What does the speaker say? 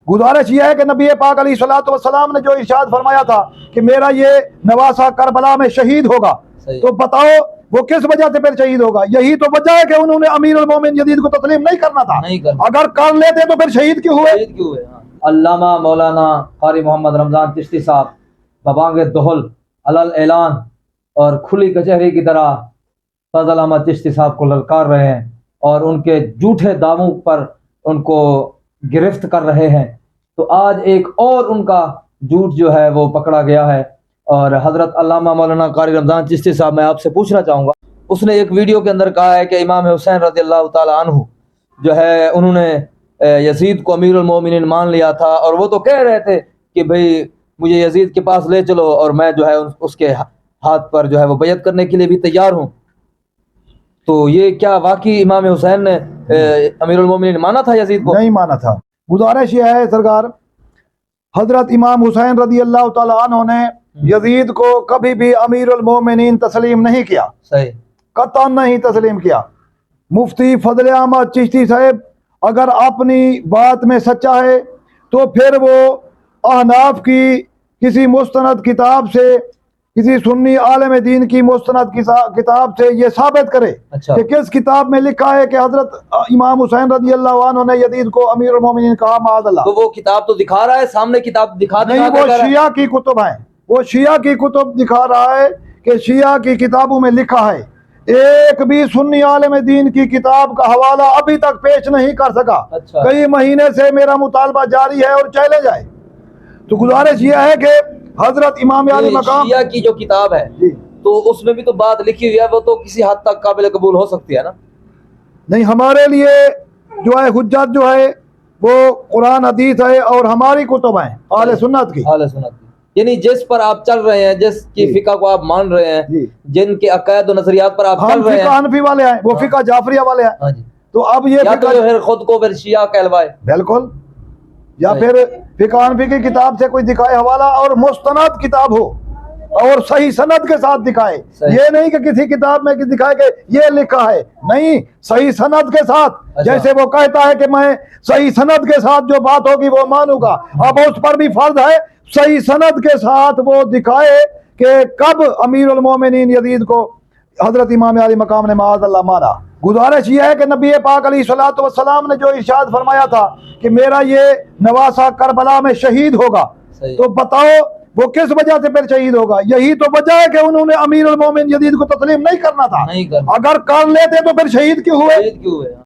گزارش یہ ہے کہ نبی پاک علیہ الصلوۃ والسلام نے جو ارشاد فرمایا تھا کہ میرا یہ نواسہ کربلا میں شہید ہوگا، تو بتاؤ وہ کس وجہ سے پھر شہید ہوگا؟ یہی تو وجہ ہے کہ انہوں نے امیر المومنین یزید کو تسلیم نہیں کرنا تھا، اگر کر لیتے تو پھر شہید کیوں ہوئے؟ علامہ مولانا قاری محمد رمضان چشتی صاحب ببانگ دہل علل اعلان اور کھلی کچہری کی طرح فضل احمد چشتی صاحب کو للکار رہے ہیں اور ان کے جھوٹے دعووں پر ان کو گرفت کر رہے ہیں، تو آج ایک اور ان کا جھوٹ جو ہے وہ پکڑا گیا ہے۔ اور حضرت علامہ مولانا قاری رمضان چشتی صاحب، میں آپ سے پوچھنا چاہوں گا، اس نے ایک ویڈیو کے اندر کہا ہے کہ امام حسین رضی اللہ تعالی عنہ جو ہے انہوں نے یزید کو امیر المومنین مان لیا تھا، اور وہ تو کہہ رہے تھے کہ بھئی مجھے یزید کے پاس لے چلو اور میں جو ہے اس کے ہاتھ پر جو ہے وہ بیعت کرنے کے لیے بھی تیار ہوں۔ تو یہ کیا واقعی امام حسین نے امیر المومنین مانا تھا یزید کو؟ نہیں مانا تھا۔ گزارش یہ ہے سرکار، حضرت امام حسین رضی اللہ تعالی عنہ نے یزید کو کبھی بھی امیر المومنین تسلیم نہیں کیا، صحیح، قطعاً نہیں تسلیم کیا۔ مفتی فضل احمد چشتی صاحب اگر اپنی بات میں سچا ہے تو پھر وہ احناف کی کسی مستند کتاب سے، کسی سنی عالم دین کی مستند کتاب سے یہ ثابت کرے کہ کس کتاب میں لکھا ہے کہ حضرت امام حسین رضی اللہ عنہ نے یزید کو امیر المومنین کہا معاذ اللہ۔ تو وہ کتاب تو دکھا رہا ہے سامنے، کتاب دکھا نہیں، وہ شیعہ کی کتب ہیں، وہ شیعہ کی کتب دکھا رہا ہے کہ شیعہ کی کتابوں میں لکھا ہے۔ ایک بھی سنی عالم دین کی کتاب کا حوالہ ابھی تک پیش نہیں کر سکا۔ کئی مہینے سے میرا مطالبہ جاری ہے اور چیلنج ہے۔ تو گزارش یہ ہے کہ حضرت امام علی مقام شیعہ کی جو کتاب ہے تو اس میں بھی تو بات لکھی ہوئی ہے، وہ تو کسی حد تک قابل قبول ہو سکتی ہے نا؟ نہیں، ہمارے لیے جو ہے حجت جو ہے وہ قرآن حدیث ہے اور ہماری کتب ہیں اہل سنت کی۔ اہل سنت کی، یعنی جس پر آپ چل رہے ہیں، جس کی فقہ کو آپ مان رہے ہیں، جن کے عقائد و نظریات پر آپ چل رہے ہیں۔ ہم فقہ حنفی والے ہیں، وہ فقہ جعفریہ والے ہیں۔ تو اب یہ یا تو پھر خود کو پھر شیعہ کہلوائے، بالکل، یا پھر فقہ حنفی کی کتاب سے کوئی دکھائے حوالہ اور مستند کتاب ہو اور صحیح سند کے ساتھ دکھائے۔ یہ نہیں کہ کسی کتاب میں دکھائے کہ یہ لکھا ہے، نہیں، صحیح سند کے ساتھ۔ جیسے وہ کہتا ہے کہ میں صحیح سند کے ساتھ جو بات ہوگی وہ مانوں گا، اب اس پر بھی فرض ہے صحیح سند کے ساتھ وہ دکھائے کہ کب امیر المومنین یزید کو حضرت امام علی مقام نے معاذ اللہ مانا۔ گزارش یہ ہے کہ نبی پاک علیہ الصلوۃ والسلام نے جو ارشاد فرمایا تھا کہ میرا یہ نواسہ کربلا میں شہید ہوگا، تو بتاؤ وہ کس وجہ سے پھر شہید ہوگا؟ یہی تو وجہ ہے کہ انہوں نے امیر المومنین یزید کو تسلیم نہیں کرنا تھا، اگر کر لیتے تو پھر شہید کیوں ہوئے؟